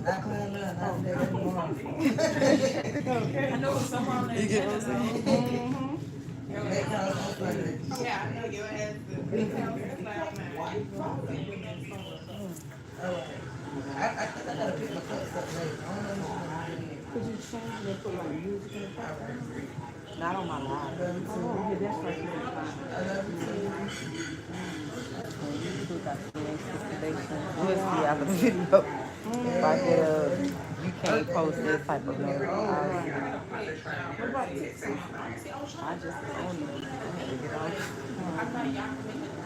I know someone that You get what I'm saying? yeah, I know your ass I gotta pick my cups up later. I don't know what I'm doing. Could you change it and put like music in the background? Not on my live. Oh, yeah, that's right. I love you too. You still got to make Escalation. You'll see after the video. If I get you can't post this type of note. What about TikTok? I just own it. I had to get off.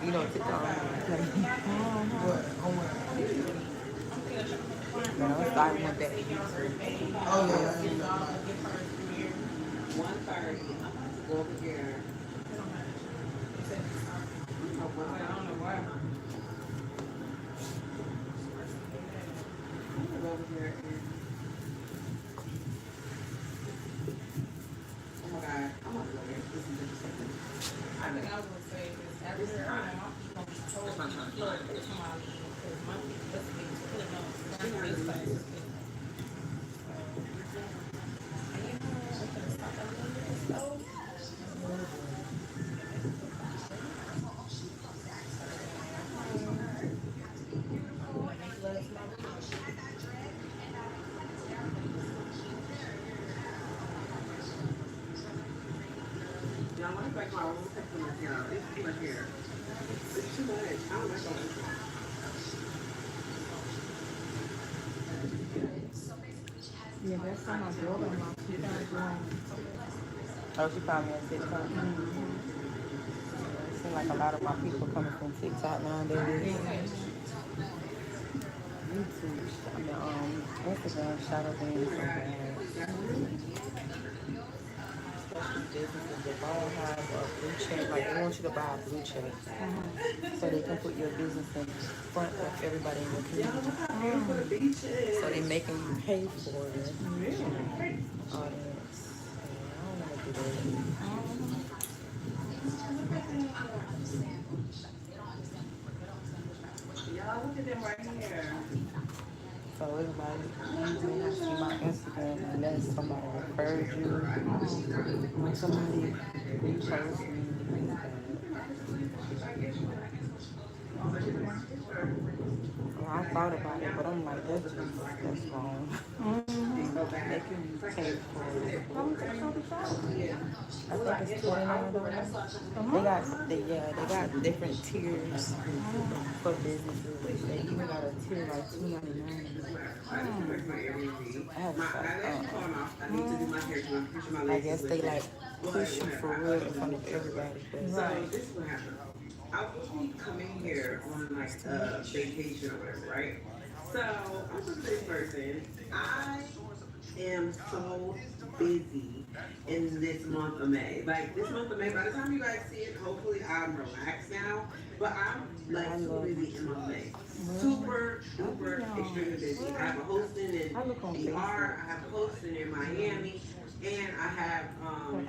You know, TikTok. You know, it's starting with that. Oh, yeah. 1:30. Go over here. I don't know why. Go over here and oh my God, I'm gonna go there. Listen to this. I think I was gonna say this after this time. I'm gonna plug it to my I want to break my own take my hair out. It's too much hair. It's too much. I don't like all this. Yeah, that's on my daughter-in-law. She found one. Oh, she found me on TikTok. It seems like a lot of my people coming from TikTok nowadays. YouTube, I mean, Instagram shadow banning so bad. Especially businesses that don't have a blue check, like they want you to buy a blue check, so they can put your business in front of everybody in the community. So they making you pay for it. All that. I don't want to do that. Y'all look at them right here. So everybody, you may not see my Instagram unless somebody referred you, when somebody reposts me. Well, I thought about it, but I'm like, that's wrong. Making you pay for it. I think it's $29. They got different tiers for businesses. They even got a tier like $2.99. I guess they like push you for real in front of everybody. So this is what happened. I was supposed to be coming here on like vacation or whatever, right? So I'm supposed to be this person. I am so busy in this month of May. Like this month of May, by the time you guys see it, hopefully I'm relaxed now. But I'm like so busy in month of May. Super, super, extremely busy. I have a hosting in DR, I have a hosting in Miami, and I have a hosting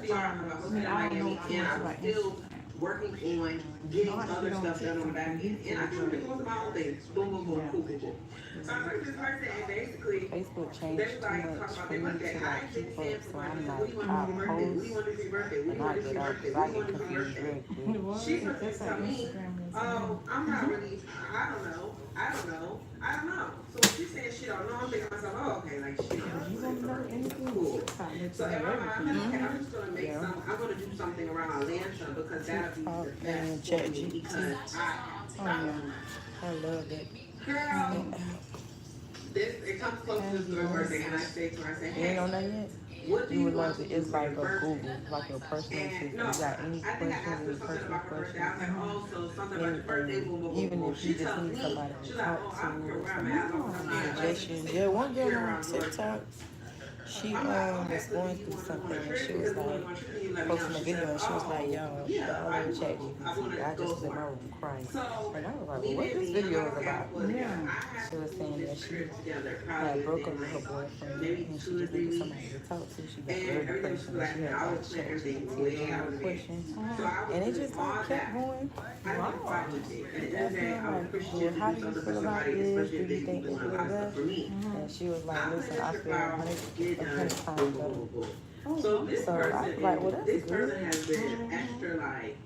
in DR, I have a hosting in Miami, and I'm still working on getting other stuff done on the back end, and I try to make most of my own things. Boom, boom, boom, cool, cool, cool. So I talked to this person, and basically, Facebook changed too much for me to like keep up, so I'm like, I post and I get confused real quick. She's supposed to tell me, oh, I'm not really, I don't know. So when she said she don't know, I'm thinking to myself, oh, okay, like she don't know. Cool. So in my mind, I'm just gonna make I'm gonna do something around Atlanta because that'll be the best for me because I love it. Girl, it comes close to this girl's birthday, and I say to her, I say, You ain't hey, on that yet? what do You you would want love to it. do It's for like your a birthday? Google, like your personal assistant. You got any I think I asked her questions, something personal about her birthday. I was questions, like, oh, so something about your birthday, boom, boom, boom, even boom. if She you just tells need me, somebody to she's like, talk oh, to I don't care or where I'm at, as long as I'm not suggestions. Yeah, one girl on TikTok, she was going through something and she was like posting a video and she was like, yo, download ChatGPT. I just was in my room crying. And I was like, well, what this video is about? Yeah. She was saying that she had broke up with her boyfriend and she just needed somebody to talk to. She got very depressed and she had like ChatGPT her questions. And it just like kept going. Wow. And I'm like, well, how do you feel about this? Do you think it's the best? And she was like, listen, I feel 100 times better. So this So I was person, like, well, that's this good. person has been extra like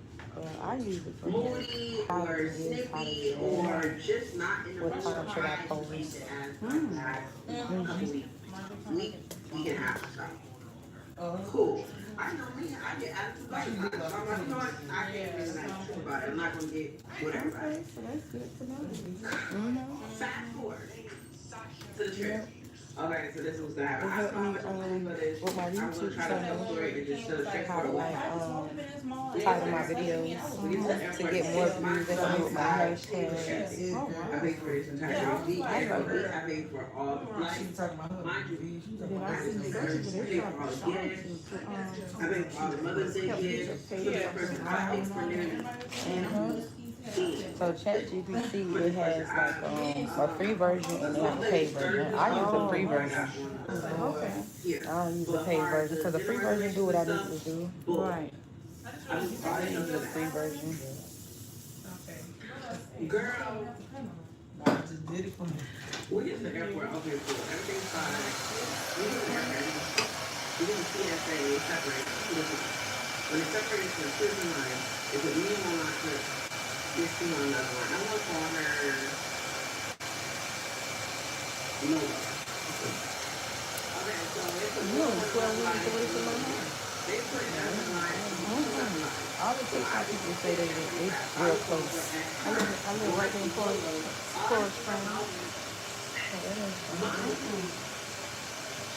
I use it for moody how to or do this, how to do snippy that. or just not in the What mood. time should I post? Week and a half or so. Cool. I know me, I get attitude about it. I'm like, you know what? I can't be like true about it. I'm not gonna get whatever. Okay, so that's good to know. Fast forward to the trip. Okay, so this was that. It helped me with my YouTube channel, how to like title my videos to get more views. It helped me with my hashtags. I paid for this entire week. I paid for all the flights. She talking about her. Mind you, Then I see the I paid for all the gifts. I paid for all the Mother's Day gifts. So that person I paid for them. So ChatGPT, it has like a free version and they have a paid version. I use the free version. Okay. I don't use the paid version because the free version do what I need to do. Right. I use the free version. Girl, I just did it for me. we get to the airport. Okay, cool. Everything's fine. We get to the airport. We get to TSA. They separate. When they separate to the prison line, they put me on my trip. This thing on another one. I'm gonna call her Noah. Okay, so they put me on the line. They put it on the line. All the TikTok people say they real close. I live right there in Forest Springs.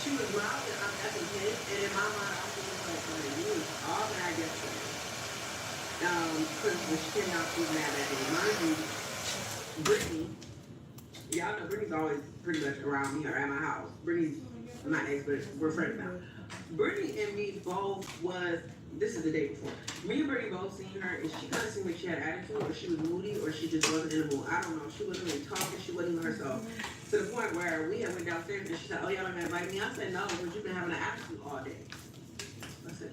She was mild and I'm effing pissed, and in my mind, I was just like, you was all bad yesterday. Because when she came out, she was mad at me. Mind you, Brittany, y'all know Brittany's always pretty much around me or at my house. Brittany's my ex, but we're friends now. Brittany and me both this is the day before. Me and Brittany both seen her, and she kind of seemed like she had attitude, or she was moody, or she just wasn't in the mood. I don't know. She wasn't really talking. She wasn't even herself. To the point where we had went downstairs, and she said, oh, y'all don't invite me? I said, no, because you've been having an attitude all day. I said,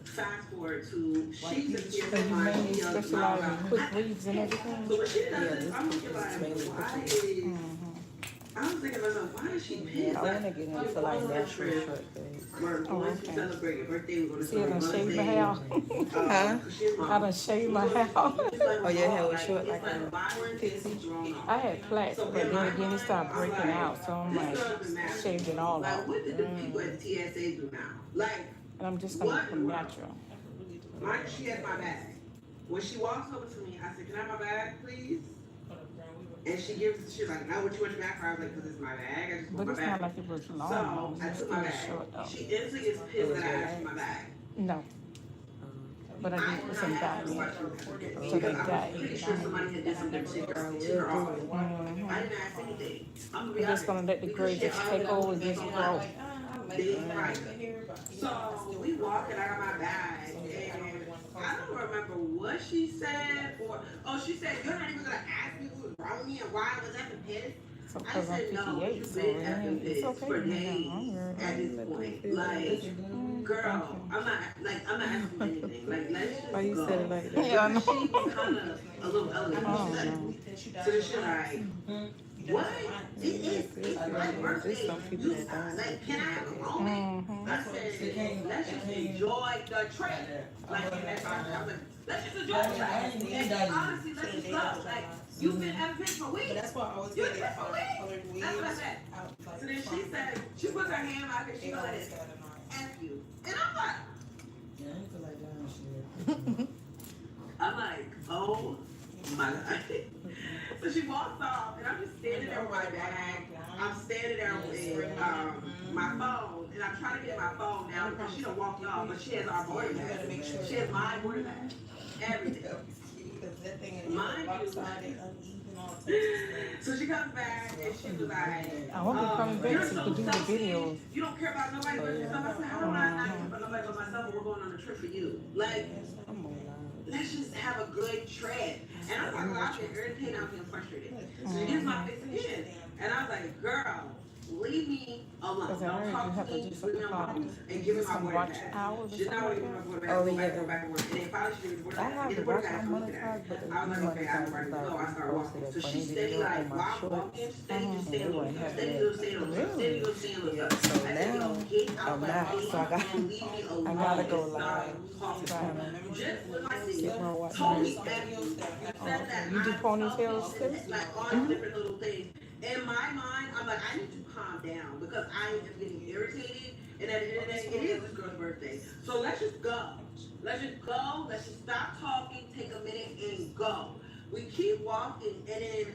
fast forward to, she's a kid of mine. Mainly She yells specialize loud. in quick reads and everything. So when she does this, I'm looking like, why is... I was thinking to myself, why is she pissed? I want to get into like natural short things. We're going to celebrate your birthday. We're going to See, I done celebrate shaved my hair. I done shaved my hair. Oh, your hair was short like a I had plaits, but then again it started breaking out, so I'm like, shaved it all Like, out. what did the people at TSA do now? Like, And I'm just gonna come natural. she has my bag. When she walks over to me, I said, can I have my bag, please? And she gives, she's like, no, what you want your bag for? I was like, because it's my bag. I just But want it's my not bag. like it was long. So, I It's took my still bag. short though. She instantly gets pissed that I asked for my bag. No. But I did put some dye in it. So they I'm dye pretty it. sure somebody had done something to her office. I didn't ask anything. I'm gonna be We're honest. just gonna let the gray just take over and just grow. Right. So we walk and I got my bag and I don't remember what she said she said, you're not even gonna ask me what was wrong with me and why I was effing pissed. So I because I'm said, no, 58, you've so been effing it's pissed okay. for I'm days hungry. at this point. Like, girl, I'm not asking anything. Like, let's just Why you go. said it like that? Yeah, I know. She was kind of a little ugly. Oh, no. So she like, what? It's my birthday. There's some people that don't. Like, can I have a moment? I said, let's just enjoy the trip. Like, that's all. I'm like, let's just enjoy the trip. And honestly, let's just go. Like, you've been at a pitch for weeks. That's why I always You're get pitch for weeks. That's what I said. So then she said, she puts her hand in my pocket, she goes, F you. And I'm like, Yeah, I feel like doing shit. I'm like, oh my God. So she walks off, and I'm just standing there with my bag. I'm standing there with my phone, and I'm trying to get my phone down because she done walked off, but she has our boarding bag. She has my boarding bag. Everything. Mind you, So she comes back and she was like, I hope it comes back you're so you so can do the selfish. videos. You don't care about nobody but yourself. I said, how do I not care about nobody but myself when we're going on a trip for you? Like, I'm alive. let's just have a good trip. And I'm like, well, I've been irritated, I'm getting frustrated. So she gets my face again. And I was like, girl, leave me alone. Because I Don't heard you talk have to to me, do leave me some alone. And give me my some board watch back. hours or She's not something giving like my board that. back. Oh, Go back, yeah. go back and work. And then finally she gave me the board I back. have Get the the board watch back, on I'm looking at monetize, it. but I was like, okay, I'm ready to go. I started walking. So she's steady like, while I'm walking, steady just staying little stuff. Steady little staying little stuff. Steady little staying little stuff. So I said, yo, now get out I'm my not. face So and leave me alone. I gotta go Stop live. talking to me. Just when I see Get my watch Tony on. and you said that You do I'm ponytails selfish, too? like all these different little things. In my mind, I'm like, I need to calm down because I am getting irritated. And at the end of the day, it is this girl's birthday. So let's just go. Let's just go. Let's just stop talking, take a minute, and go. We keep walking, and then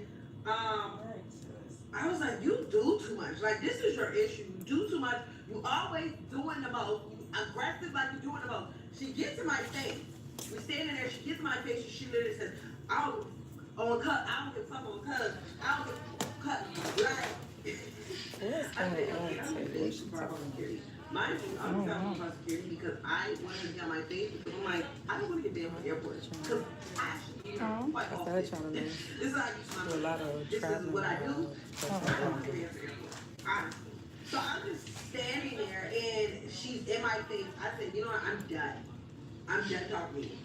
I was like, you do too much. Like, this is your issue. You do too much. You always doing the most. You aggressive like you're doing the most. She gets in my face. We standing there. She gets in my face, and she literally says, I don't give a fuck on cuz. I don't give a cut. Like, What's I going said, on okay, I'm today? gonna for our security. Mind you, I'm talking about security because I wanted to get on my face because I'm like, I don't want to get banned from the airport. Because I actually quite I often. started trying to learn. This is how I use my Do a lot of this is traveling. what I do. I don't Traveling. want to get banned from the airport. Honestly. So I'm just standing there and she's in my face. I said, you know what, I'm done. I'm done talking to you.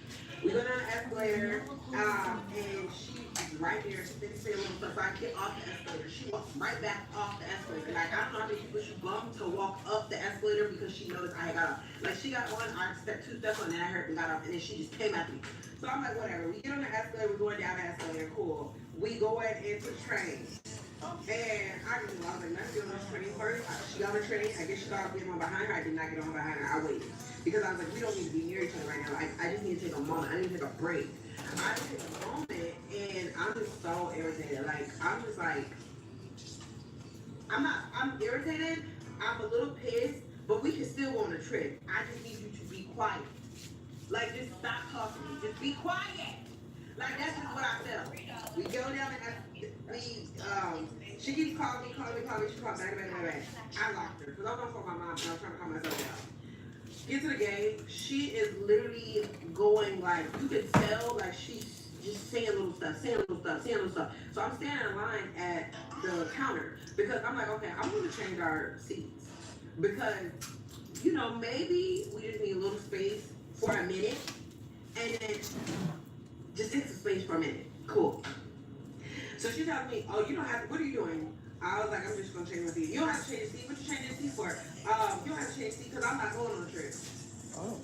We go down the escalator, and she's right there, she's saying little stuff. So I get off the escalator. She walks right back off the escalator. Like, I don't know how many people she bumped to walk up the escalator because she noticed I had got off. Like, she got on, I stepped 2 steps on, and then I heard and got off, and then she just came after me. So I'm like, whatever. We get on the escalator, we're going down the escalator, cool. We go into the train. And I was like, let's get on this train first. She got on the train. I guess she thought I was getting on behind her. I did not get on behind her. I waited. Because I was like, we don't need to be near each other right now. I just need to take a moment. I need to take a break. I took a moment, and I'm just so irritated. Like, I'm just like, I'm irritated. I'm a little pissed, but we can still go on a trip. I just need you to be quiet. Like, just stop talking to me. Just be quiet. Like, that's just what I felt. We go down and she keeps calling me. She called back. I locked her because I was on the phone with my mom and I was trying to calm myself down. Get to the gate. She is literally going like, you could tell like she's just saying little stuff. So I'm standing in line at the counter because I'm like, okay, I'm going to change our seats because, you know, maybe we just need a little space for a minute and then just take some space for a minute. Cool. So she tells me, oh, you don't have to, what are you doing? I was like, I'm just gonna change my seat. You don't have to change your seat. What you change your seat for? You don't have to change your seat because I'm not going on a trip. Oh.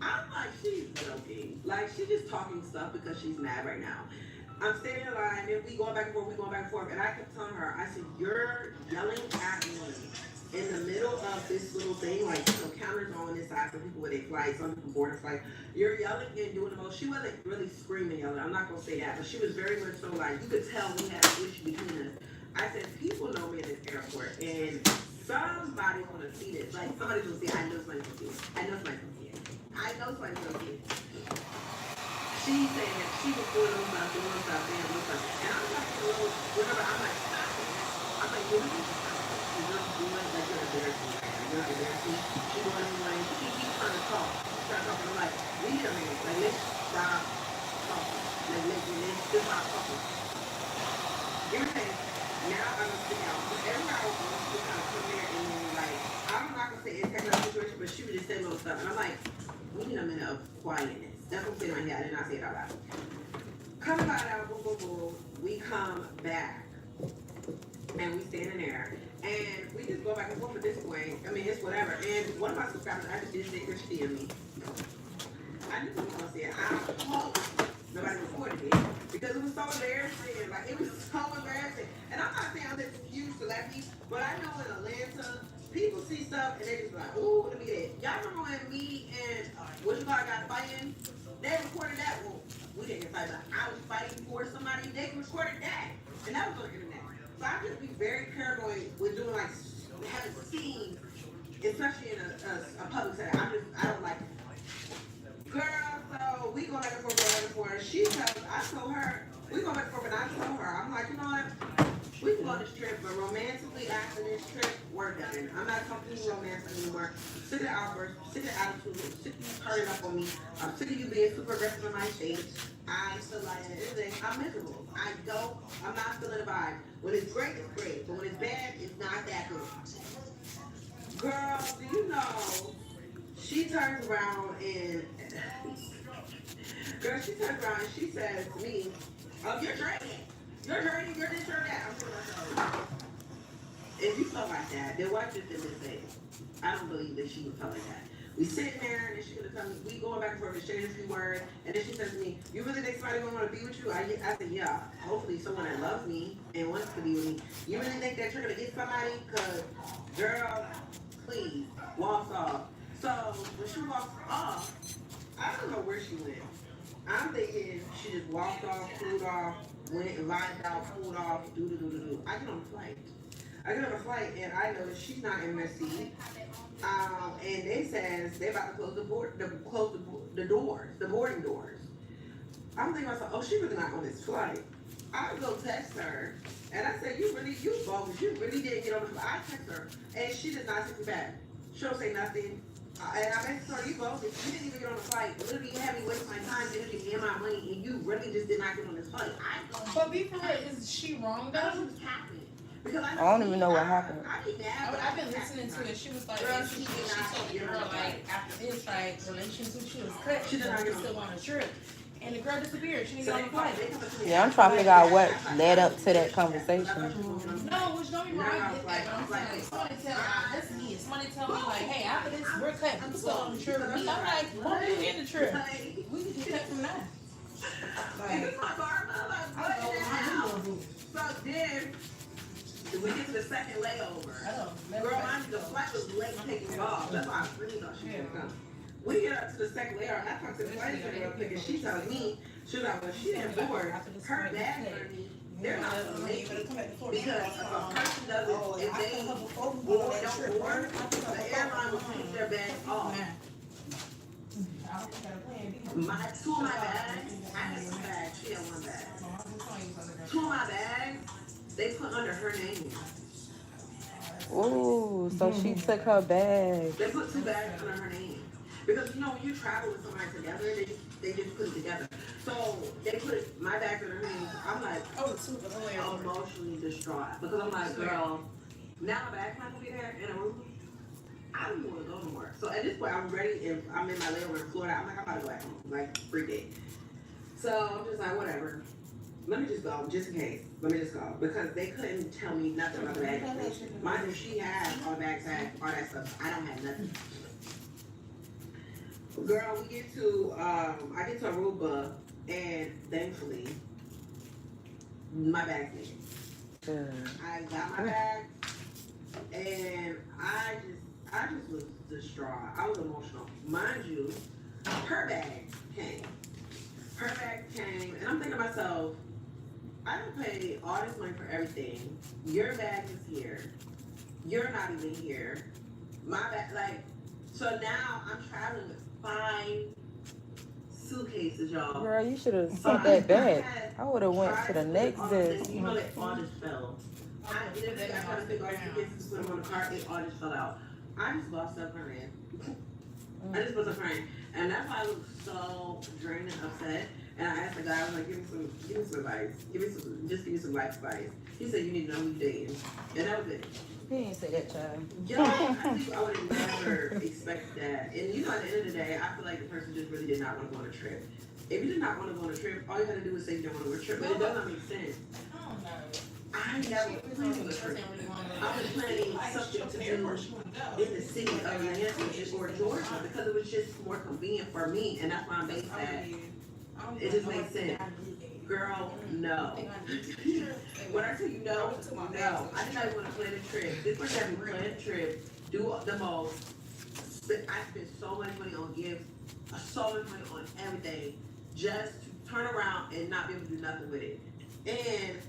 I'm like, she's joking. Like, she's just talking stuff because she's mad right now. I'm standing in line, and we going back and forth, and I kept telling her, I said, you're yelling at me in the middle of this little thing, like, you know, counters on this side for people with their flight, some people board a flight. You're yelling and doing the most. She wasn't really screaming, yelling. I'm not gonna say that, but she was very much so like, you could tell we had an issue between us. I said, people know me in this airport, and somebody's gonna see this. Like, somebody's gonna see it. I know somebody's gonna see it. I know somebody's gonna see it. She said she was doing little stuff, saying little stuff. And I'm like, whatever. I'm like, stop it. I'm like, you know, you're doing like you're embarrassing. You're embarrassing. She's doing anyway. She keeps trying to talk. And I'm like, wait a minute. Like, let's stop talking. Like, let's just stop talking. Irritated. Now I'm gonna sit down. But everybody was just kind of come there and then like, I'm not gonna say it's technical situation, but she would just say little stuff. And I'm like, we need a minute of quietness. That's what I'm saying right here. I did not say it out loud. Come about out, boom, boom, boom. We come back. And we standing there. And we just go back and forth this way. I mean, it's whatever. And one of my subscribers actually did say Christy and me. I knew what I was going to say. I hope nobody recorded it. Because it was so embarrassing. Like, it was so embarrassing. And I'm not saying I'm this huge celebrity, but I know in Atlanta, people see stuff and they just like, ooh, let me get it. Y'all remember when me and what you call it got fighting? They recorded that. Well, we didn't get fighting, but I was fighting for somebody. They recorded that. And that was on the internet. So I just be very paranoid with doing like having scenes, especially in a public setting. I don't like it. Girl, So we go back and forth. I told her, we go back and forth, and I told her, I'm like, you know what? We can go on this trip, but romantically after this trip, we're done. I'm not comfortable with romance anymore. Sick of the outbursts, sick of the attitude, sick of you turning up on me. I'm sick of you being super aggressive in my face. I feel like at the end of the day, I'm miserable. I'm not feeling the vibe. When it's great, it's great. But when it's bad, it's not that good. Girl, do you know, she turns around and, she says to me, oh, you're draining. You're hurting, you're this, you're that. I'm saying myself, if you felt like that, then why just didn't say it? I don't believe that she would feel like that. We sitting there and then she gonna come, we going back and forth and sharing a few words, and then she says to me, you really think somebody gonna wanna be with you? I said, yeah, hopefully someone that loves me and wants to be with me. You really think that you're gonna get somebody? Cause girl, please, walks off. So when she walks off, I don't know where she went. I'm thinking she just walked off, cooled off, went and vibed out, cooled off, do. I get on a flight and I know that she's not in Messy. And they says they about to close the boarding doors. I'm thinking myself, oh, she really not on this flight. I go text her and I said, you bogus, you really didn't get on the flight. I text her and she does not text me back. She don't say nothing. And I messaged her, you bogus, you didn't even get on the flight. Literally, you had me waste my time, energy, and my money, and you really just did not get on this flight. But be for real, is she wrong though? That's what's happening. Because I don't even know what happened. I've been listening to it. She was like, Girl, she told the girl like after this like relationship she was cut. She was still on a trip, and the girl disappeared. She didn't get on the flight. Yeah, I'm trying to figure out what led up to that conversation. No, which don't be wrong. I get that, but I'm saying like somebody tell me, that's me. Somebody tell me like, hey, after this we're cut. We still on the trip. Me, I'm like, what are you in the trip? We can just cut from now. So then we get to the second layover. Girl, the flight was late taking off. That's why I really thought she was gonna come. We get up to the second layer, and I talked to the flight attendant real quick, and she tells me, she was like, well, she didn't board her bag for me. They're not gonna make it because if a person doesn't, if they don't board, the airline will take their bag off. Two of my bags, I had one bag, she had one bag. Two of my bags, they put under her name. Ooh, so she took her bag. They put two bags under her name. Because you know when you travel with somebody together, they just put it together. So they put my bag under her name. I'm like, emotionally distraught. Because I'm like, girl, now my bag's not gonna be there in a room. I don't even want to go no more. So at this point, I'm ready. And I'm in my layover in Florida. I'm like, I'm about to go back home, like free day. So I'm just like, whatever. Let me just go, just in case. Let me just go. Because they couldn't tell me nothing about the bag information. Mind you, she had all the bags, all that stuff. I don't have nothing. Girl, we get to, I get to Aruba, and thankfully, my bag's made. I got my bag, and I just was distraught. I was emotional. Mind you, her bag came. And I'm thinking to myself, I don't pay all this money for everything. Your bag is here. You're not even here. My bag, like, so now I'm traveling with 5 suitcases, y'all. Girl, you should have sent that back. I would have went to the next desk. You know, it all just fell. I literally got to pick all the suitcases, put them on the cart, it all just fell out. I just lost up her hand. I just wasn't crying. And that's why I was so drained and upset. And I asked the guy, I was like, give me some advice. Give me some life advice. He said, you need to know who you're dating. And that was it. He didn't say that, child. Yo, I would have never expected that. And you know, at the end of the day, I feel like the person just really did not want to go on a trip. If you did not want to go on a trip, all you had to do was say you don't want to go on a trip. But it does not make sense. I never planned a trip. I was planning something to do in the city of Atlanta or Georgia because it was just more convenient for me, and that's why I'm based at. It just makes sense. Girl, no. When I tell you no, no. I did not even want to plan a trip. This person had me plan a trip, do the most. I spent so much money on gifts, so much money on everything, just to turn around and not be able to do nothing with it. And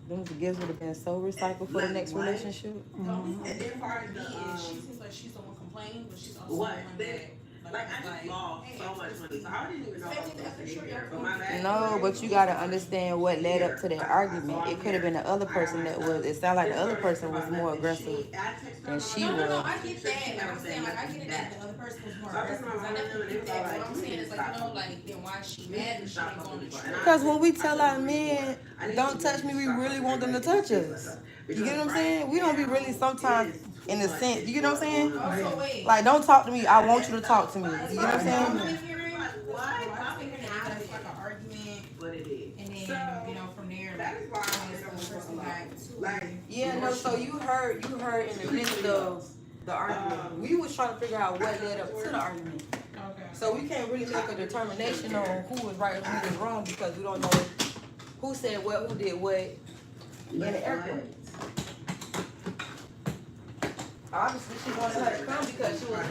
them gifts would have been so recycled for the next relationship. And then part of the she seems like she's the one complaining, but she's also what? the one that Like, I just lost so much money, so I didn't even know I was supposed to be here. But my bad. No, but you gotta understand what led up to that argument. It could have been the other person that was. It sounded like the other person was more aggressive than she No, was. I get that. Like I'm saying, like I get it that the other person was more aggressive. I definitely get that. What I'm saying is like, you know, like then why is she mad and she ain't going to church? Because when we tell our men, don't touch me, we really want them to touch us. You get what I'm saying? We don't be really sometimes in the sense. You get what I'm saying? Also, wait. Like, don't talk to me. I want you to talk to me. You get what I'm saying? I'm hearing like an argument, But it is. and then you know from there, That is why Yeah, no. So you heard in the midst of the argument, we was trying to figure out what led up to the argument. Okay. So we can't really make a determination on who was right and who was wrong because we don't know who said what, who did what in the airport. Obviously, she wanted her to come because she was.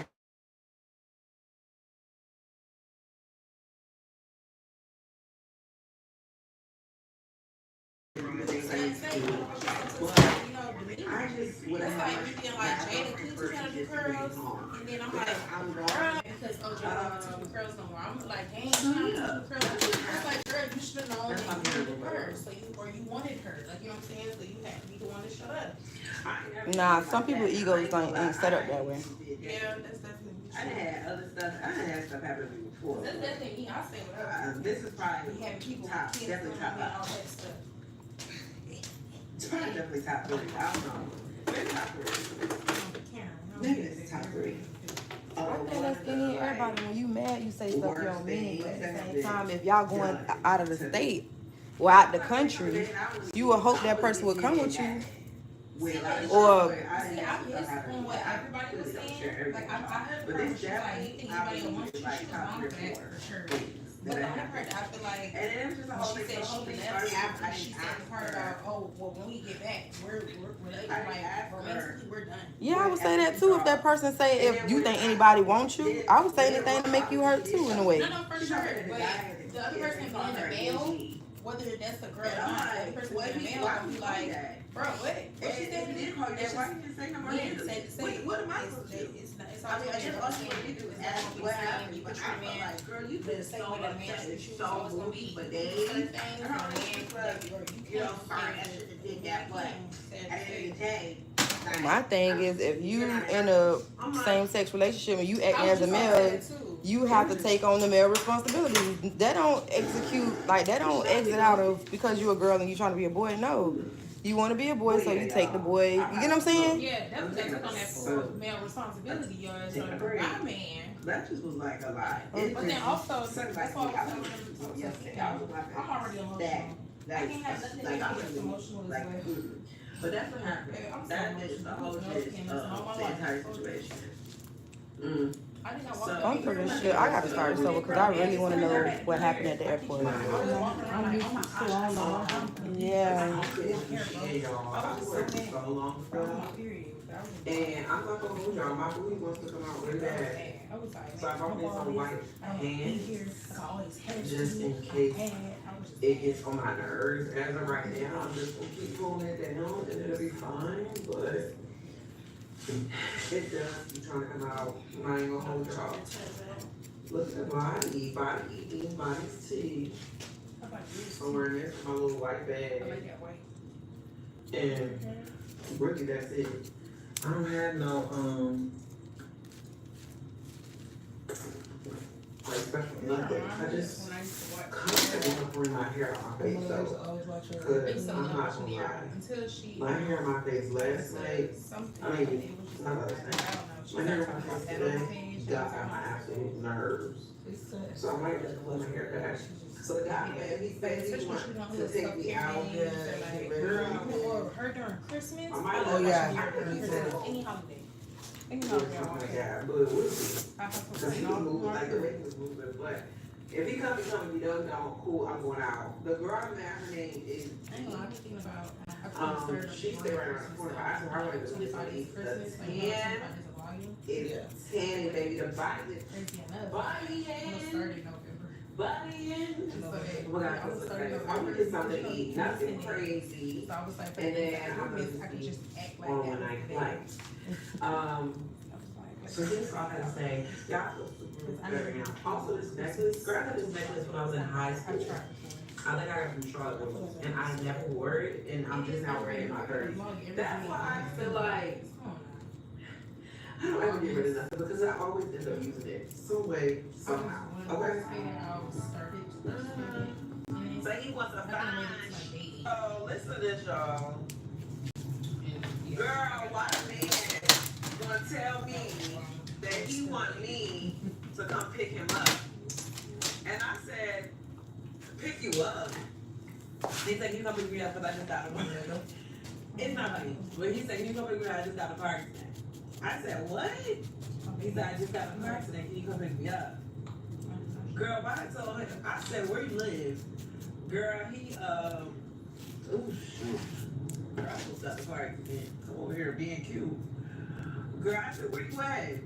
I just would That's have like me being like, Jada, could you kind of do curls? And then I'm like, girl, because OJ don't do curls no more. I'm like, dang, she don't do curls. It's like, girl, you should have known that you needed her. So you wanted her. Like, you know what I'm saying? So you had to be the one to shut up. Nah, some people egos ain't set up that way. Yeah, that's definitely me. I done had other stuff. I done had stuff happen to me before. That's definitely me. I say whatever. This is probably We having people top, with kids definitely doing top all five. that stuff. It's probably definitely top 3. I don't know. Maybe top 3. Maybe it's top 3. I think that's any everybody. When you mad, you say stuff you don't mean. But at the same time, if y'all going out of the state or out the country, you would hope that person would come with you. Or See, I missed on what everybody was saying. Like, I heard her, she was like, you think anybody will want you? She was wrong for that, for sure. But the other part, I feel like, she said she left after she said the part about, oh, well, when we get back, we're like, romantically, we're done. Yeah, I would say that too. If that person say, if you think anybody wants you, I would say anything to make you hurt too, in a way. No, for sure. But the other person being the male, whether that's a girl or not, the other person being the male, gonna be like, bro, what? What she said? What am I supposed to do? It's all you do is ask what happened. You put your man, girl, you been so upset that you was gonna be but things, they, and then you know, sorry, I should have did that, but at the end of the day, My thing is, if you in a same-sex relationship and you acting as a male, you have to take on the male responsibilities. That don't exit out of because you're a girl and you trying to be a boy. No. You want to be a boy, so you take the boy. You get what I'm saying? Yeah, that's what they took on that full male responsibility, y'all. So my man. that just was like a lot. But then also, that's why I was yesterday. I'm already emotional. I can't have nothing that makes me emotional as well. But that's what happened. That is the whole gist of the entire situation. I'm pretty sure I gotta start this over because I really want to know what happened at the airport. Yeah. And I'm not gonna hold y'all. My booty wants to come out really bad. So I bought this on white hand just in case it gets on my nerves. As of right now, I'm just gonna keep pulling it down and it'll be fine. But it does be trying to come out. I ain't gonna hold y'all. Look at body eating, body's tea. I'm wearing this in my little white bag. And really, that's it. I don't have no, like special nothing. I just constantly want to bring my hair out my face though. Cause I'm not gonna lie. My hair on my face last night, I mean, not last night. My hair on my face today got on my absolute nerves. So I might just pull my hair back. So the guy, man, he basically wanted to take me out and get rid of me. Or her during Christmas. Oh, yeah. Any holiday. Any Oh holiday. my God, but it would be. Because he was moving like the way he was moving, but if he comes me done, cool, I'm going out. The girl I'm at, her name is, I ain't gonna lie, I'm thinking about. she stay right around the corner. I told her I wanted to do Christmas. the 10 is 10, baby, the body is body in. Body in. I want to get something to eat, nothing crazy. So I was like, And then I could just act like on that. one night flight. So here's all I gotta say. Y'all look super good now. Also, this necklace, girl, I got this necklace when I was in high school. I think I got it from Charlotte, and I never wore it, and I'm just now wearing it in my 30s. That's why I feel like I don't ever get rid of nothing because I always end up using it some way, somehow. Okay? So he wants a fine. Oh, listen to this, y'all. Girl, why a man gonna tell me that he want me to come pick him up? And I said, pick you up? He said, can you come pick me up because I just got a car. It's not funny. But he said, can you come pick me up? I just got a car accident. I said, what? He said, I just got a car accident. Can you come pick me up? Girl, but I told him, I said, where you live? Girl, he, oh shoot. Girl, I almost got the car accident. Come over here being cute. Girl, I said, where you at?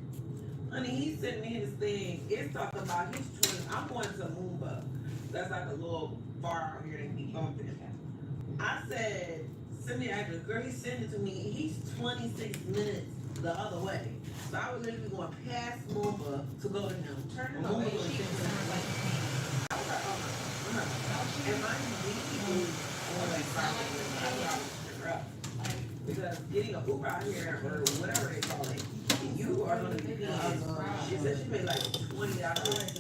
Honey, he's sitting in his thing. It's talking about his twins. I'm going to Moomba. That's like a little bar out here that he bumping. I said, send me the address. Girl, he sent it to me. He's 26 minutes the other way. So I was literally going past Moomba to go to him. Turn it on. I was like, oh my. And mind you, these people are like 5 minutes. I thought I was rough. Because getting a Uber out here or whatever they call it, you are going to be paying. She said she made like $20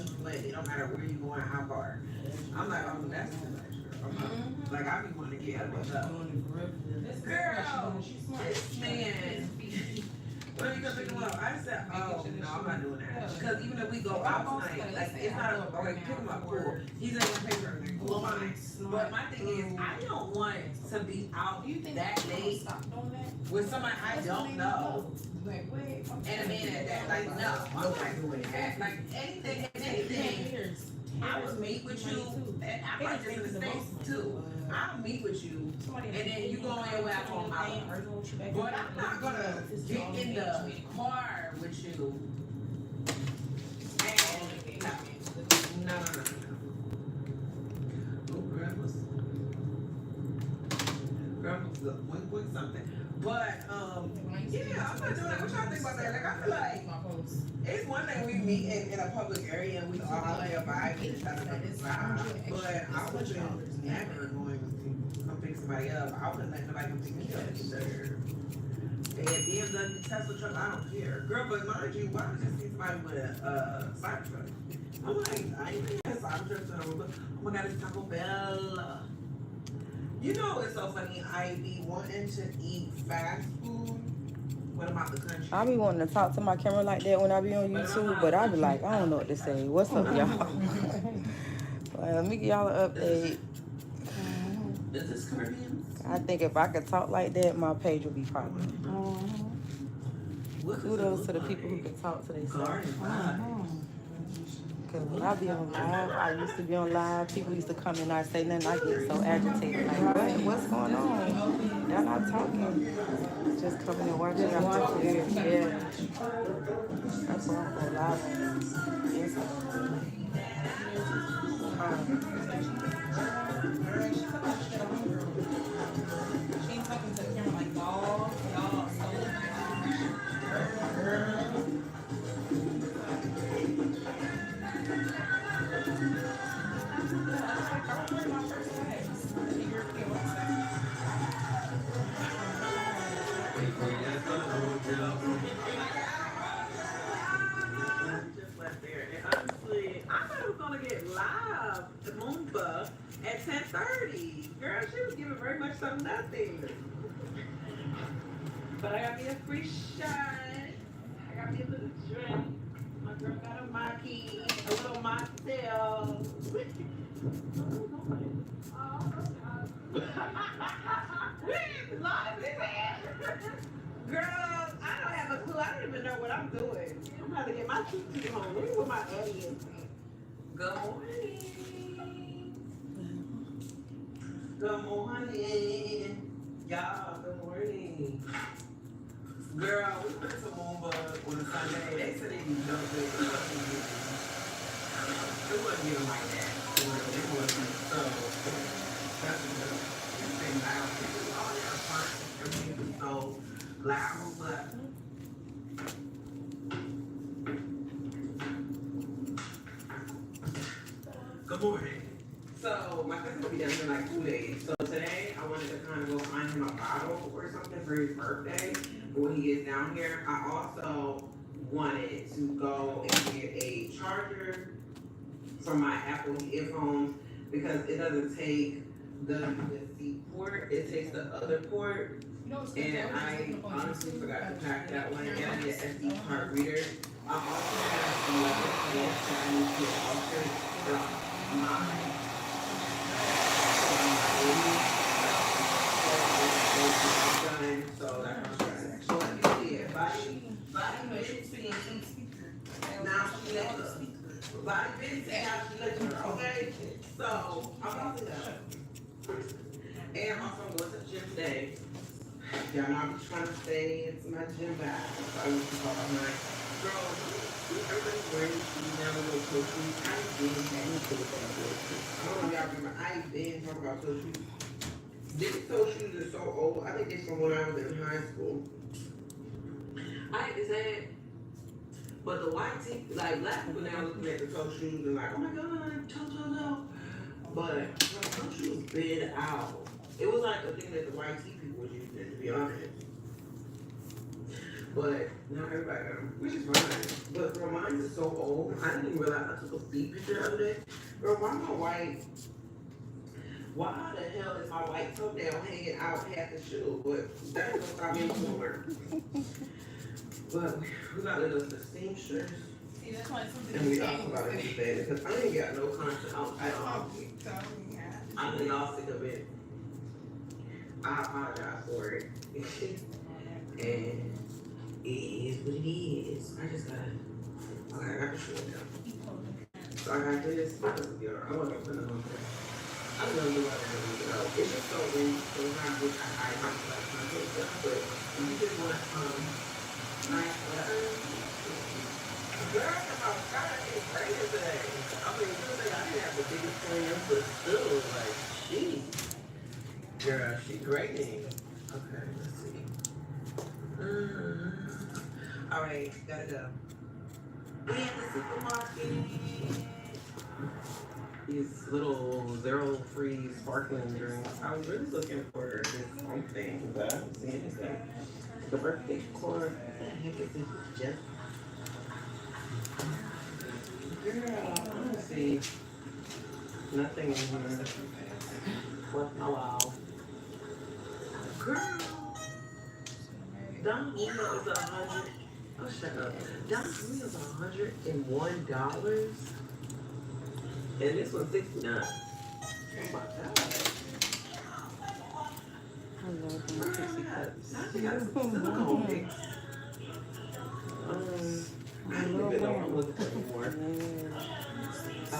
each way. It don't matter where you going, how far. I'm like, oh, that's too much, girl. Like, I be wanting to get out of my girl, this man. When you gonna pick him up? I said, oh, no, I'm not doing that. Because even if we go out tonight, like, it's not, okay, pick him up, cool. He's not gonna pay for everything, cool, fine. But my thing is, I don't want to be out that late with somebody I don't know. And a man at that, like, no, I'm not doing that. Like, anything. I would meet with you, and I might just in the States too. I'll meet with you, and then you go on your way out on my own. But I'm not gonna get in the car with you. And no. Oh, girl was wink something. But yeah, I'm not doing that. What y'all think about that? Like, I feel like it's one thing we meet in a public area and we all play a vibe and try to make a vibe. But I wasn't never going to come pick somebody up. I wouldn't let nobody come pick me up either. They had BMW, Tesla truck, I don't care. Girl, but mind you, why would you see somebody with a side truck? I'm like, I ain't even had a side truck, so oh my God, it's Taco Bell. You know, it's so funny. I be wanting to eat fast food when I'm out the country. I be wanting to talk to my camera like that when I be on YouTube, but I be like, I don't know what to say. What's up, y'all? Well, let me give y'all an update. Is this Caribbean? I think if I could talk like that, my page would be popular. Kudos to the people who can talk to themselves. Because when I be on live, I used to be on live, people used to come and not say nothing, I get so agitated. Like, what's going on? They're not talking. Just coming and watching. I'm just here. Yeah. That's why I go live on Instagram. She ain't talking to the camera like, y'all, Just left there. And honestly, I thought I was gonna get live at Moomba at 10:30. Girl, she was giving very much some nothing. But I got me a free shot. I got me a little drink. My girl got a maki, a little mocktail. Live in there. Girl, I don't have a clue. I don't even know what I'm doing. I'm about to get my tutu home. Look where my Eddie is. Good morning. Good morning. Y'all, good morning. Girl, we went to Moomba on a Sunday. They said they need no good. It wasn't even like that. It wasn't. So, that's good. It's been loud. People all there fun. Everything was so loud, but gonna be down here in like 2 days. So today I wanted to kind of go find him a bottle or something for his birthday. But when he gets down here, I also wanted to go and get a charger for my Apple earphones because it doesn't take the USB port, it takes the other port. And I honestly forgot to pack that one. And I need an SD card reader. I also have another case that I need to alter from my so that's what you see it. Now she let her. Body busy, now she let her, okay? So, I'm about to go. And also, I'm going to the gym today. Y'all know I'm trying to stay into my gym bag. So I used to call my girl, everybody's wearing shoes now, the little toe shoes. I've been talking about toe shoes. I don't know if y'all remember, I've been talking about toe shoes. These toe shoes are so old. I think they're from when I was in high school. I hate to say it, but the white tee, like black people now looking at the toe shoes and like, oh my god, toe. But when the toe shoes been out. It was like a thing that the white tee people was using, to be honest. But now everybody got them, which is fine. But girl, mine is so old. I didn't even realize I took a feet picture the other day. Girl, why my white? Why the hell is my white toenail hanging out half the shoe? But that ain't gonna stop me from work. But we got the seamstress. And we talk about everything because I ain't got no conscience at all. I know y'all sick of it. I apologize for it. And it is what it is. I just gotta. Okay, I got the short now. So I got this. I want to put it on there. I'm gonna do whatever. It's just so weird. Sometimes I like my stuff, but you just want nice weather. Girl, I'm trying to get pregnant today. I mean, really, I didn't have the biggest plans, but still, like, she. Girl, she grading. Okay, let's see. All right, gotta go. We at the supermarket. These little zero-free sparkling drinks. I was really looking for this something, but I haven't seen anything. The birthday cord. What the heck is this? Jeff? Girl, I don't see nothing in here. Well, oh wow. Girl, Don Julio is 100. Oh, shut up. Don Julio is $101, and this one's 69. Oh my god. I love them pixie cups. I got some silicone mix. I don't even know what I'm looking for anymore. I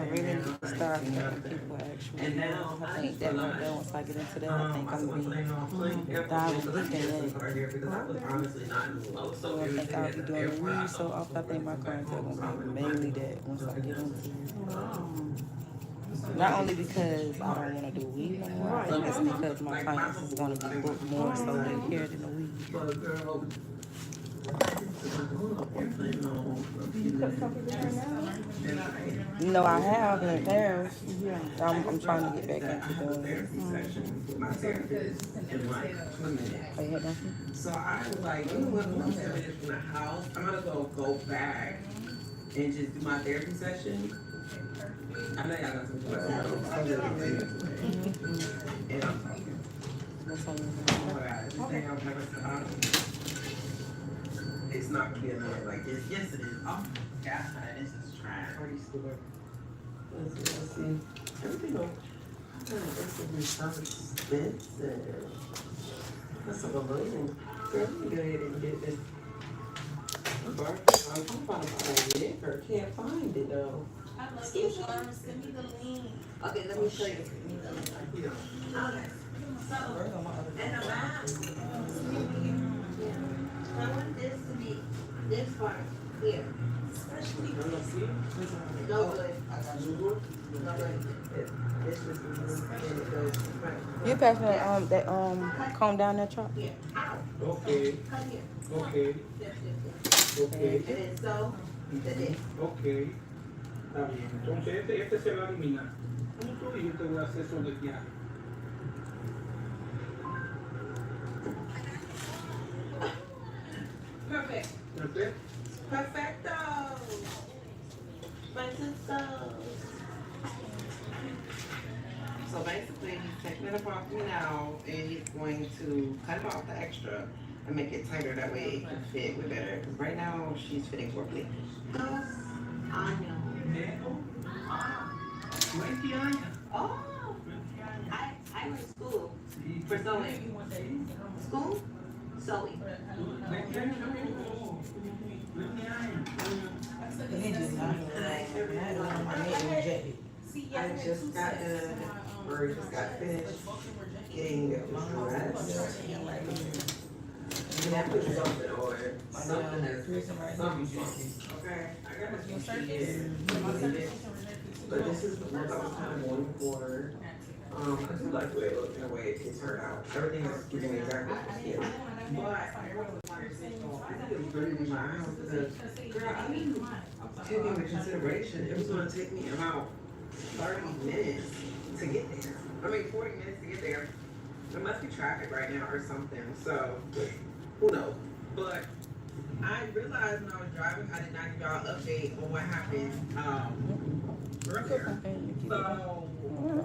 really need to start making people actually. And now I think that right there, once I get into that, I think I'm going to be diving deep in that. Because I was honestly not in the low, so I think I'll be doing the weed so often. I think my clientele going to be mainly that once I get into it. Not only because I don't want to do weed no more, I think it's because my clients is going to be booked more so they care than the weed. But girl, No, I have in the past. I'm trying to get back into doing it. Oh, you had nothing? So I was like, you know what, when I'm 7 minutes from the house, I'm gonna go back and just do my therapy session. I know y'all got some questions. And I'm talking. Oh my God, this thing I've never thought. It's not gonna be annoying like this. Yes, it is. Oh my God, this is trash. Party store. Let's see. Everything else. Everything is so expensive. That's a balloon. Girl, let me go ahead and get this. I'm trying to find a liquor. Can't find it though. I love you, Sharma. Send me the link. Okay, let me show you. Okay. So, and the last. I want this to be this part here. Especially no good. No good. This is and it goes right. You pass that comb down there, Chop? Yeah. Okay, Come here. okay, okay, And then so, to this. ok. Está bien. Entonces este se va a eliminar. punto y yo te voy a hacer solo el viaje. Perfect. ¿Perfecto? Perfecto. Francisco. So basically, he's taking it apart from me now, and he's going to cut off the extra and make it tighter. That way it can fit with better. Because right now, she's fitting poorly. 2 años. 20 años. Oh, I went to school for sewing. School? Sewing. 20 años. 20 años. And it just not rejected. I just got got finished getting dressed. And that was something or something that's okay. I got a few sheets, but this is the one I was kind of going for. I do like the way it looked and the way it turned out. Everything is giving me exactly what I feel. But I think it was really be my house because, girl, I didn't take into consideration it was going to take me about 30 minutes to get there. I mean, 40 minutes to get there. There must be traffic right now or something, so who knows? But I realized when I was driving, I did not give y'all an update on what happened earlier. So,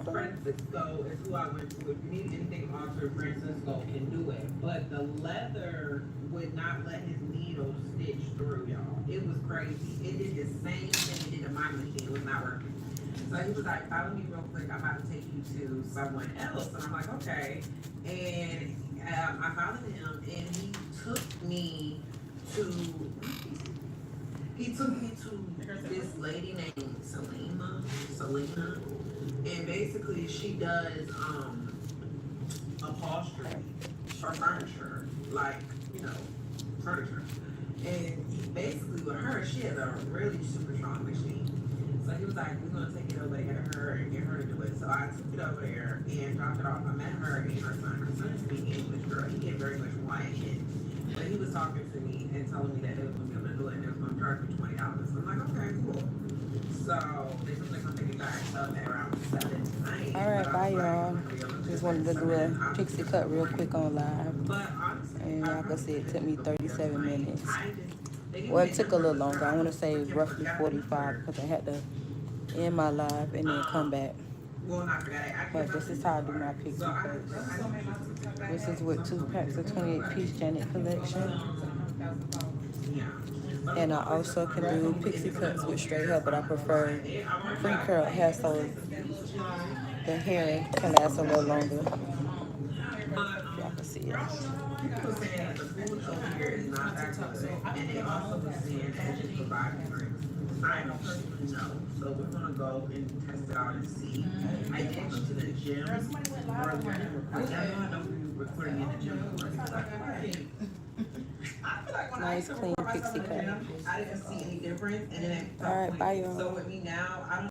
Francisco is who I went to. If you need anything altered, Francisco can do it. But the leather would not let his needle stitch through, y'all. It was crazy. It did the same thing it did to my machine. It was not working. So he was like, follow me real quick. I'm about to take you to someone else. And I'm like, okay. And I followed him, and he took me to this lady named Selena. And basically she does upholstery for furniture, like, furniture. And basically with her, she has a really super strong machine. So he was like, we're gonna take it over there to her and get her to do it. So I took it over there and dropped it off. I met her and her son. Her son speaks English, girl. He did very much quiet. But he was talking to me and telling me that they was gonna be able to do it and they was gonna charge me $20. So I'm like, okay, cool. So they said they're gonna take it back up at around 7 tonight. All right, bye y'all. Just wanted to do a pixie cut real quick on live. But honestly, And like I said, it took me 37 minutes. Well, it took a little longer. I want to say roughly 45 because I had to end my live and then come back. But this is how I do my pixie cuts. This is with 2 packs of 28-piece Janet collection. And I also can do pixie cuts with straight hair, but I prefer free curl hair so the hair can last a little longer. Y'all can see it. People were saying that the food over here is not that good, and they also were saying that it's providing drinks. I don't personally know, so we're gonna go and test it out and see. I did go to the gym earlier. I know we're recording in the gym. I feel like when Nice, I clean pixie cut. I didn't see any difference, and then All right, bye y'all. so with me now, I don't.